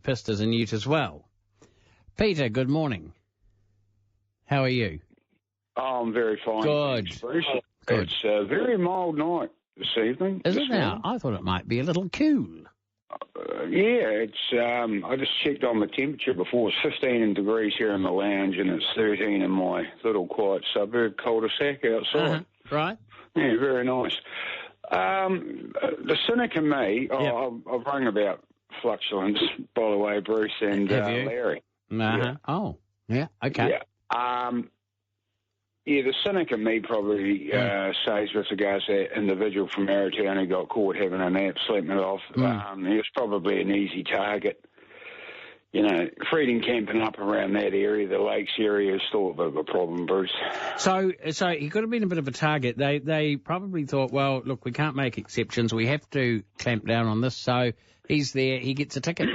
pissed as a newt as well. Peter, good morning. How are you? Oh, I'm very fine. Good. Thanks, Bruce. Good. It's a very mild night this evening. Is it now? I thought it might be a little cool. Yeah, it's. I just checked on the temperature before. It's 15 degrees here in the lounge, and it's 13 in my little quiet suburb cul-de-sac outside. Right. Yeah, very nice. The cynic in me, I've rung about flatulence, by the way, Bruce, and Larry. Yeah. Oh, yeah, okay. Yeah. The cynic in me probably says with regards to that individual from Arrowtown who got caught having a nap, sleeping it off. He was probably an easy target. You know, feeding camping up around that area, the lakes area, is still a bit of a problem, Bruce. So he could have been a bit of a target. They probably thought, well, look, we can't make exceptions. We have to clamp down on this. So he's there. He gets a ticket.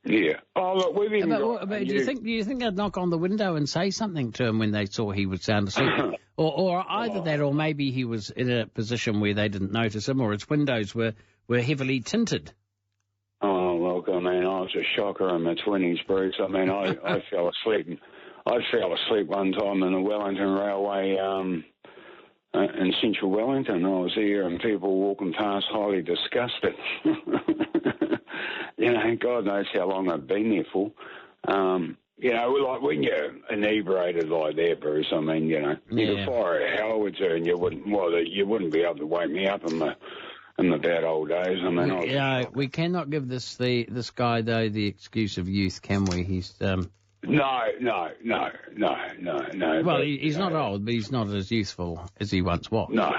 Yeah. Oh, look, we've even but do you think they'd knock on the window and say something to him when they saw he was sound asleep? or either that, or maybe he was in a position where they didn't notice him, or his windows were heavily tinted. Oh, look, I mean, I was a shocker in my 20s, Bruce. I mean, I fell asleep. I fell asleep one time in the Wellington Railway in central Wellington. I was there and people walking past highly disgusted. You know, God knows how long I've been there for. You know, like when you're inebriated like that, Bruce, I mean, you know, you could fire a howitzer and you wouldn't be able to wake me up in the bad old days. I mean, we cannot give this guy though the excuse of youth, can we? He's No. Well, he's not old, but he's not as youthful as he once was. No.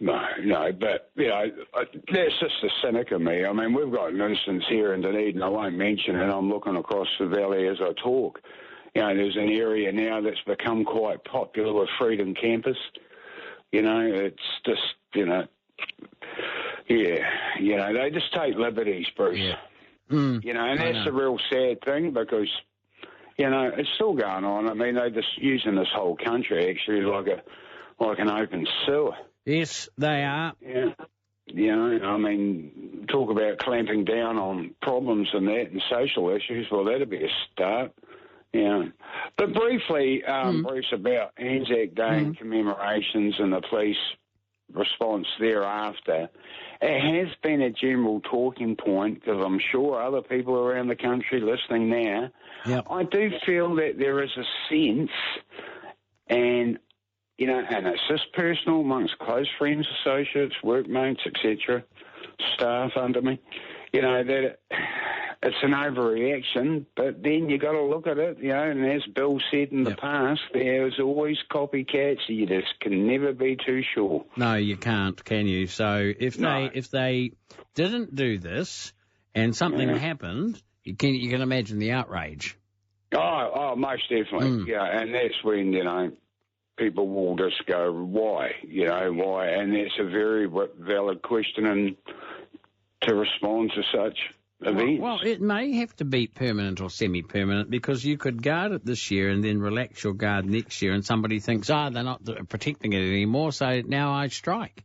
But, you know, that's just the cynic of me. I mean, we've got an instance here in Dunedin, I won't mention it. I'm looking across the valley as I talk. You know, there's an area now that's become quite popular with Freedom Campus. You know, it's just, you know, they just take liberties, Bruce. Yeah. You know, and that's a real sad thing because, you know, it's still going on. I mean, they're just using this whole country actually like an open sewer. Yes, they are. Yeah. You know, I mean, talk about clamping down on problems and that and social issues. Well, that'd be a start. Yeah. But briefly, Bruce, about Anzac Day and commemorations and the police response thereafter, it has been a general talking point because I'm sure other people around the country listening now, I do feel that there is a sense, and, you know, and it's just personal amongst close friends, associates, workmates, etc., staff under me, you know, that it's an overreaction, but then you got to look at it, you know, and as Bill said in the past, there's always copycats. You just can never be too sure. No, you can't, can you? So if they didn't do this and something happened, you can imagine the outrage. Oh, most definitely, yeah, and that's when, you know, people will just go, why, you know, why? And that's a very valid question and to respond to such events. Well, it may have to be permanent or semi-permanent because you could guard it this year and then relax your guard next year and somebody thinks, they're not protecting it anymore, so now I strike.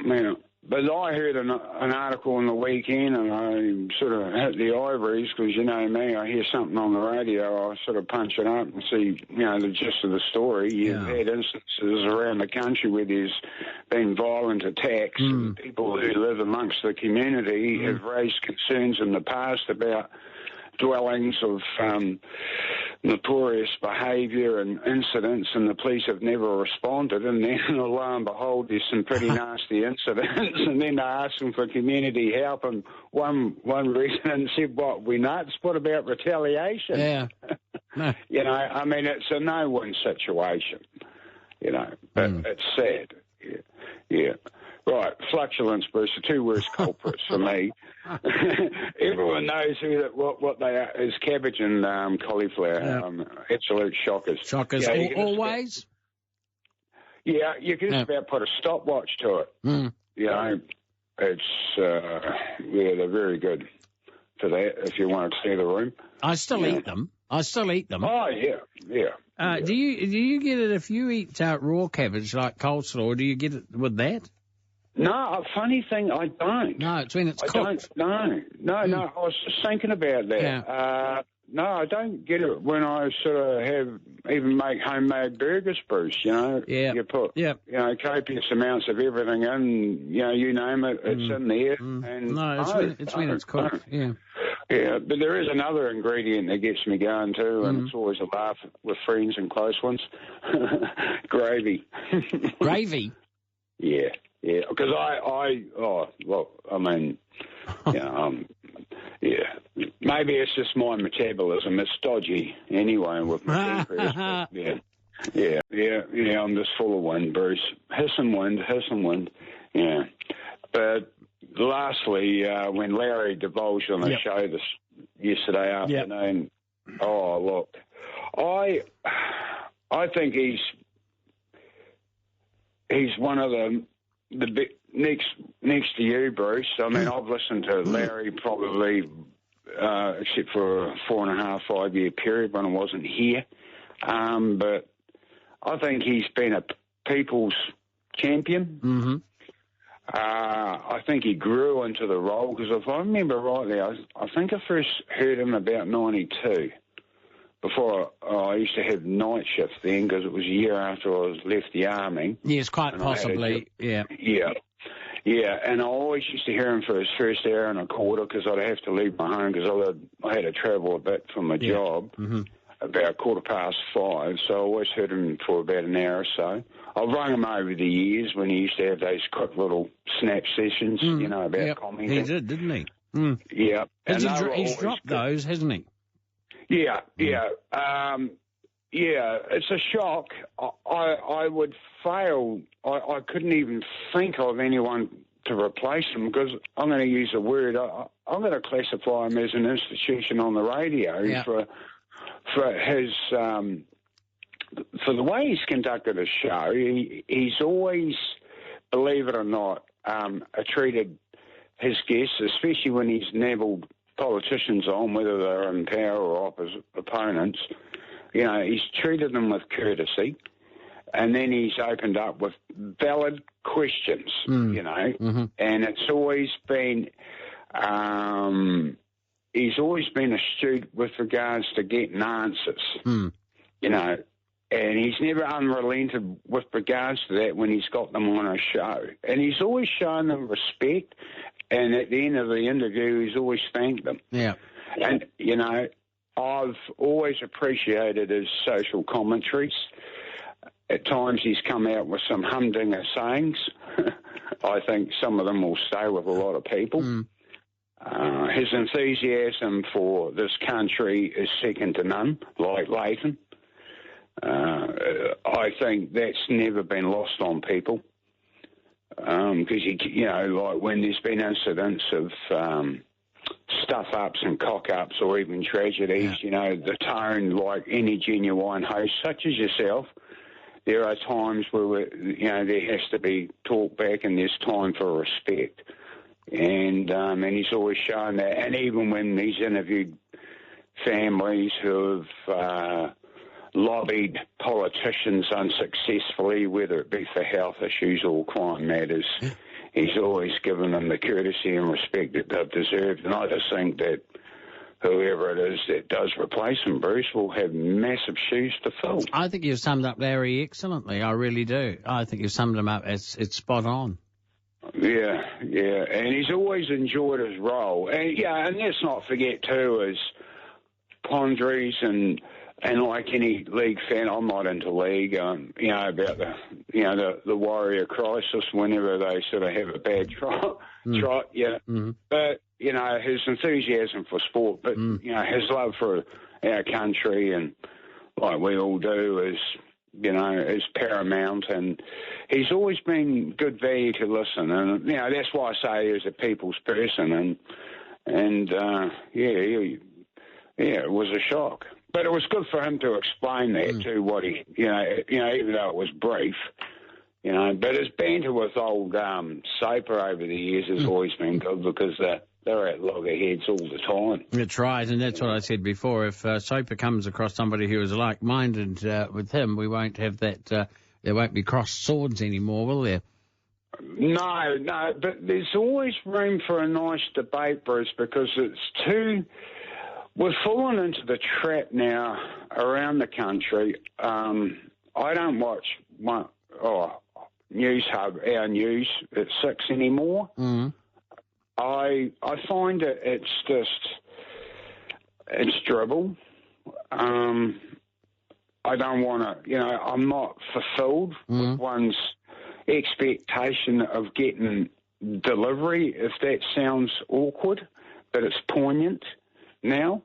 Yeah. But I heard an article on the weekend and I sort of hit the ivories because, you know me, I hear something on the radio, I sort of punch it up and see, you know, the gist of the story. You've had instances around the country where there's been violent attacks and people who live amongst the community have raised concerns in the past about dwellings of notorious behaviour and incidents, and the police have never responded. And then, lo and behold, there's some pretty nasty incidents, and then they're asking for community help. And one resident said, "What, we nuts? What about retaliation?" Yeah, no. You know, I mean, it's a no-win situation. You know, but it's sad. Yeah. Right, flatulence, Bruce, the two worst culprits for me. Everyone knows what they are is cabbage and cauliflower. Absolute shockers. Shockers, always? You can just about put a stopwatch to it. You know, it's, they're very good for that if you want to clear the room. I still eat them. Oh, yeah. Do you get it if you eat raw cabbage like coleslaw? Do you get it with that? No, a funny thing, I don't. No, it's when it's cooked. No. I was just thinking about that. Yeah. No, I don't get it when I sort of even make homemade burgers, Bruce, you know. Yeah. You put, you know, copious amounts of everything in, you know, you name it, it's in there. And no, it's when it's cooked, yeah. Yeah, but there is another ingredient that gets me going too, and it's always a laugh with friends and close ones. Gravy. Gravy? Yeah, because maybe it's just my metabolism. It's dodgy anyway with my pancreas. Yeah, I'm just full of wind, Bruce. Hissing wind. Yeah. But lastly, when Larry divulged on the show this yesterday afternoon, look, I think he's one of the big, next to you, Bruce. I mean, I've listened to Larry probably, except for a 4.5-5 year period when I wasn't here. But I think he's been a people's champion. Mm-hmm. I think he grew into the role because if I remember rightly, I think I first heard him about 92. Before I used to have night shift then because it was a year after I was left the army. Yes, quite possibly, yeah. Yeah, and I always used to hear him for his first hour and a quarter because I'd have to leave my home because I had to travel a bit for my job, about 5:15, so I always heard him for about an hour or so. I've rung him over the years when he used to have those quick little snap sessions, you know, about commenting. He did, didn't he? Yeah. He's dropped those, hasn't he? Yeah. It's a shock. I would fail. I couldn't even think of anyone to replace him because I'm going to use a word. I'm going to classify him as an institution on the radio for his for the way he's conducted his show. He's always, believe it or not, treated his guests, especially when he's nabbled politicians on, whether they're in power or opponents, you know, he's treated them with courtesy, and then he's opened up with valid questions, you know, and it's always been, he's always been astute with regards to getting answers, you know, and he's never unrelented with regards to that when he's got them on a show, and he's always shown them respect. And at the end of the interview, he's always thanked them. Yeah. And, you know, I've always appreciated his social commentaries. At times he's come out with some humdinger sayings. I think some of them will stay with a lot of people. His enthusiasm for this country is second to none, like Leighton. I think that's never been lost on people. Because, you know, like when there's been incidents of stuff-ups and cock-ups or even tragedies, you know, the tone, like any genuine host, such as yourself, there are times where, you know, there has to be talk back and there's time for respect. And he's always shown that. And even when he's interviewed families who have lobbied politicians unsuccessfully, whether it be for health issues or crime matters, he's always given them the courtesy and respect that they've deserved. And I just think that whoever it is that does replace him, Bruce, will have massive shoes to fill. I think you've summed up Larry excellently. I really do. I think you've summed him up. It's spot on. Yeah. And he's always enjoyed his role. And let's not forget, too, his quandaries and like any league fan, I'm not into league, you know, about the Warrior crisis whenever they sort of have a bad trot, But, you know, his enthusiasm for sport, but, you know, his love for our country and like we all do is, you know, is paramount. And he's always been good value to listen. And, you know, that's why I say he's a people's person. And it was a shock. But it was good for him to explain that to what he, you know, even though it was brief, you know. But his banter with old Soper over the years has always been good because they're at loggerheads all the time. That's right, and that's what I said before. If Soper comes across somebody who is like-minded with him, we won't have that. There won't be crossed swords anymore, will there? No, but there's always room for a nice debate, Bruce, because we've fallen into the trap now around the country. I don't watch News Hub, our news at 6 anymore. Mm. I find it's dribble. I don't want to, I'm not fulfilled with one's expectation of getting delivery, if that sounds awkward, but it's poignant now.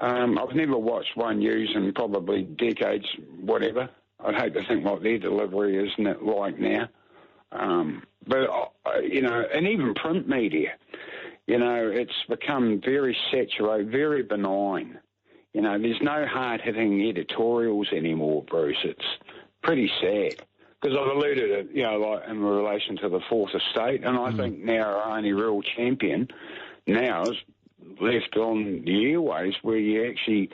I've never watched One News in probably decades, whatever. I'd hate to think what their delivery is like now. But and even print media, it's become very saturated, very benign. There's no hard-hitting editorials anymore, Bruce. It's pretty sad. Because I've alluded to like in relation to the Fourth Estate, and I think now our only real champion now is left on the airways where you actually,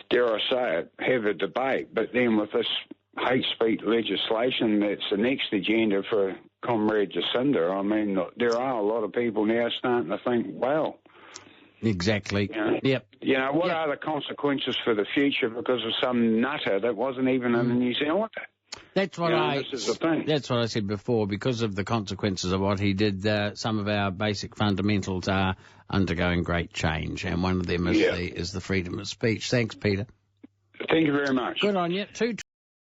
dare I say it, have a debate. But then with this hate speech legislation that's the next agenda for Comrade Jacinda, I mean, there are a lot of people now starting to think, well... Exactly. Yep. What are the consequences for the future because of some nutter that wasn't even in the New Zealander? That's what this is the thing. That's what I said before. Because of the consequences of what he did, some of our basic fundamentals are undergoing great change, and one of them is the freedom of speech. Thanks, Peter. Thank you very much. Good on you. 2